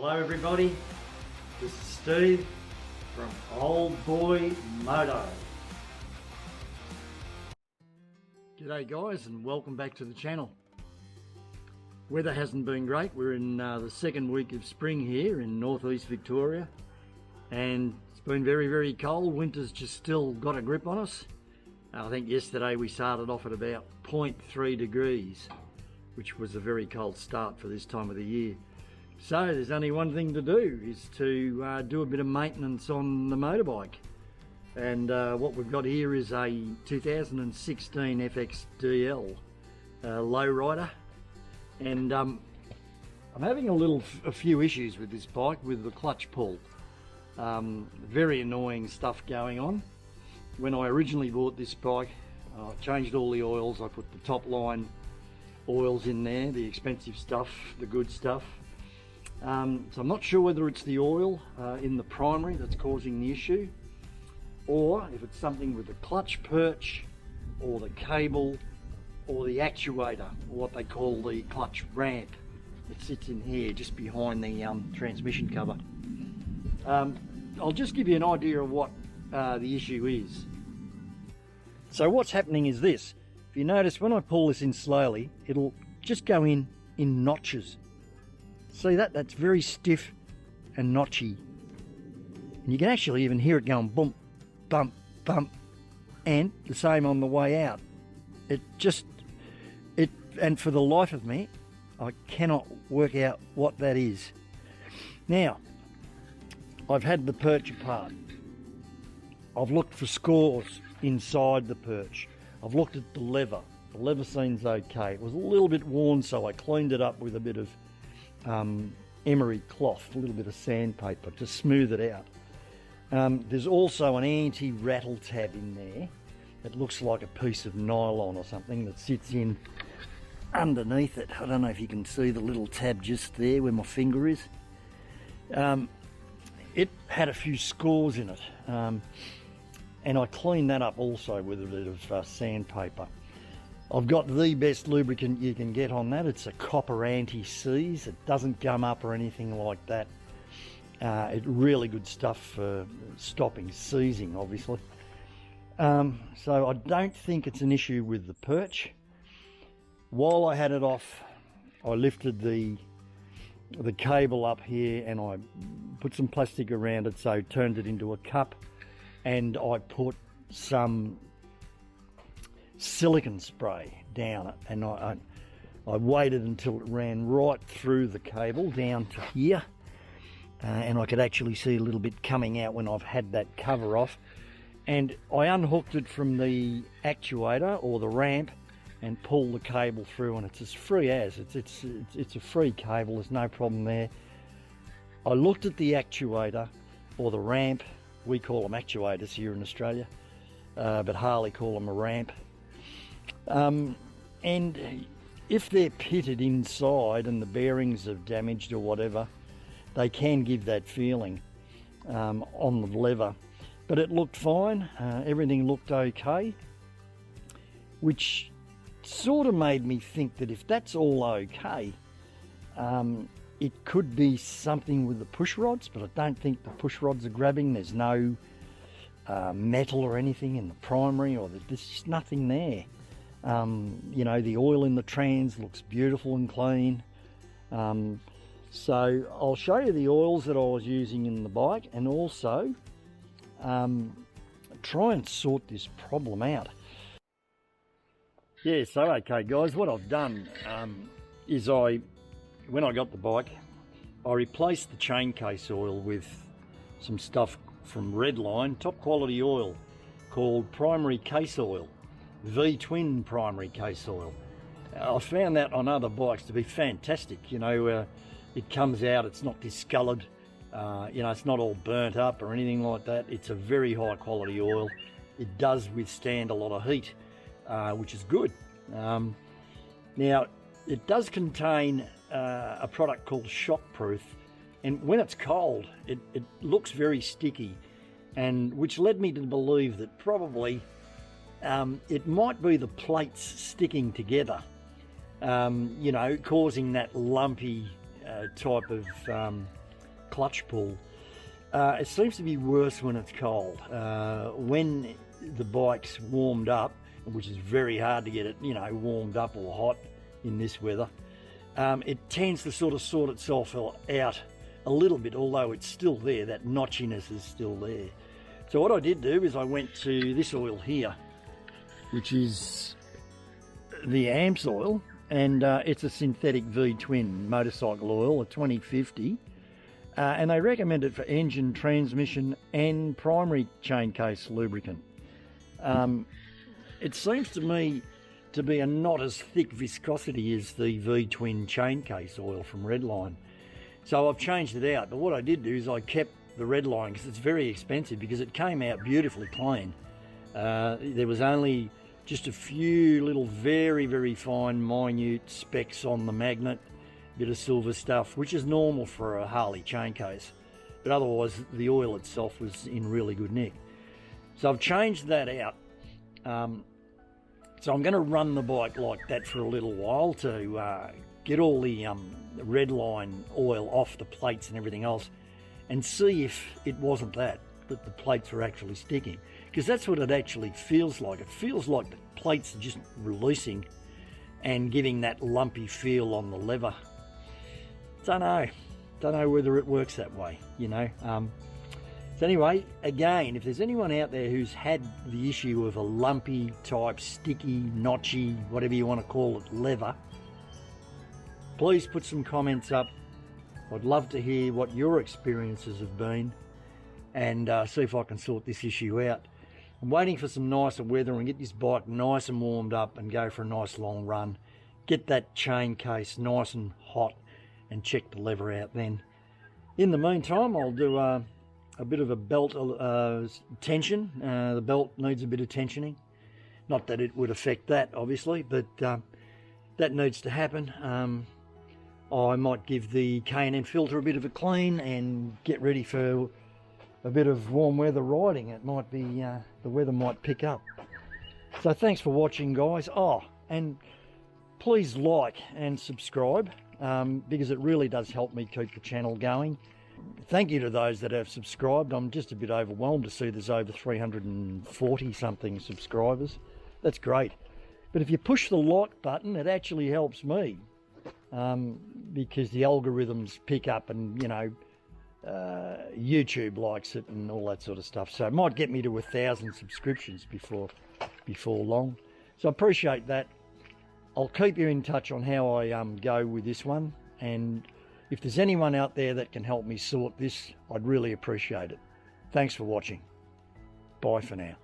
Hello everybody, this is Steve from Old Boy Moto. G'day guys and welcome back to the channel. Weather hasn't been great. We're in the second week of spring here in northeast Victoria and it's been very cold. Winter's just still got a grip on us. I think yesterday we started off at about 0.3 degrees, which was a very cold start for this time of the year. So there's only one thing to do, is to do a bit of maintenance on the motorbike. And what we've got here is a 2016 FXDL lowrider. And I'm having a few issues with this bike with the clutch pull. Very annoying stuff going on. When I originally bought this bike, I changed all the oils. I put the top line oils in there, the expensive stuff, the good stuff. So I'm not sure whether it's the oil in the primary that's causing the issue, or if it's something with the clutch perch or the cable or the actuator, or what they call the clutch ramp that sits in here just behind the transmission cover. I'll just give you an idea of what the issue is. So what's happening is this. If you notice, when I pull this in slowly, it'll just go in notches. See that? That's very stiff and notchy. And you can actually even hear it going bump, bump, bump, and the same on the way out. And for the life of me, I cannot work out what that is. Now, I've had the perch apart. I've looked for scores inside the perch. I've looked at the lever. The lever seems okay. It was a little bit worn, so I cleaned it up with a bit of emery cloth, a little bit of sandpaper to smooth it out. There's also an anti-rattle tab in there that looks like a piece of nylon or something that sits in underneath it. I don't know if you can see the little tab just there where my finger is. It had a few scores in it, and I cleaned that up also with a bit of sandpaper. I've got the best lubricant you can get on that. It's a copper anti-seize. It doesn't gum up or anything like that. It's really good stuff for stopping seizing, obviously. So I don't think it's an issue with the perch. While I had it off, I lifted the cable up here and I put some plastic around it, so turned it into a cup, and I put some silicone spray down it, and I waited until it ran right through the cable down to here, and I could actually see a little bit coming out when I've had that cover off, and I unhooked it from the actuator or the ramp and pulled the cable through, and it's as free as it's a free cable. There's no problem there. I looked at the actuator or the ramp. We call them actuators here in Australia, but Harley call them a ramp. And if they're pitted inside and the bearings are damaged or whatever, they can give that feeling on the lever. But it looked fine. Everything looked okay, which sort of made me think that if that's all okay, it could be something with the push rods, but I don't think the push rods are grabbing. There's no metal or anything in the primary, or there's just nothing there. You know, the oil in the trans looks beautiful and clean. So I'll show you the oils that I was using in the bike, and also try and sort this problem out. Yeah, so okay guys, what I've done is when I got the bike, I replaced the chain case oil with some stuff from Redline, top quality oil called primary case oil, V-twin primary case oil. I found that on other bikes to be fantastic. You know, it comes out, it's not discoloured, you know, it's not all burnt up or anything like that. It's a very high quality oil. It does withstand a lot of heat, which is good. Now, it does contain a product called Shockproof, and when it's cold, it looks very sticky, and which led me to believe that probably it might be the plates sticking together, you know, causing that lumpy type of clutch pull. It seems to be worse when it's cold. When the bike's warmed up, which is very hard to get it, you know, warmed up or hot in this weather, it tends to sort of sort itself out a little bit, although it's still there. That notchiness is still there. So what I did do is I went to this oil here, which is the AMPS oil, and it's a synthetic V-twin motorcycle oil, a 2050, and they recommend it for engine, transmission and primary chain case lubricant. It seems to me to be a not as thick viscosity as the V-twin chain case oil from Redline. So I've changed it out, but what I did do is I kept the Redline because it's very expensive, because it came out beautifully clean. There was only just a few little very, very fine, minute specks on the magnet, bit of silver stuff, which is normal for a Harley chain case. But otherwise, the oil itself was in really good nick. So I've changed that out. So I'm going to run the bike like that for a little while to get all the Redline oil off the plates and everything else, and see if it wasn't that the plates were actually sticking. Because that's what it actually feels like. It feels like the plates are just releasing and giving that lumpy feel on the lever. Don't know whether it works that way, you know. So anyway, again, if there's anyone out there who's had the issue of a lumpy type, sticky, notchy, whatever you want to call it, lever, please put some comments up. I'd love to hear what your experiences have been, and see if I can sort this issue out. I'm waiting for some nicer weather and get this bike nice and warmed up and go for a nice long run. Get that chain case nice and hot and check the lever out then. In the meantime, I'll do a bit of a belt tension. The belt needs a bit of tensioning. Not that it would affect that, obviously, but that needs to happen. I might give the K&N filter a bit of a clean and get ready for a bit of warm weather riding. It might be, the weather might pick up. So thanks for watching, guys. Oh, and please like and subscribe, because it really does help me keep the channel going. Thank you to those that have subscribed. I'm just a bit overwhelmed to see there's over 340 something subscribers. That's great. But if you push the like button, it actually helps me, because the algorithms pick up, and you know, YouTube likes it and all that sort of stuff. So it might get me to 1,000 subscriptions before long. So I appreciate that. I'll keep you in touch on how I go with this one, and if there's anyone out there that can help me sort this, I'd really appreciate it. Thanks for watching. Bye for now.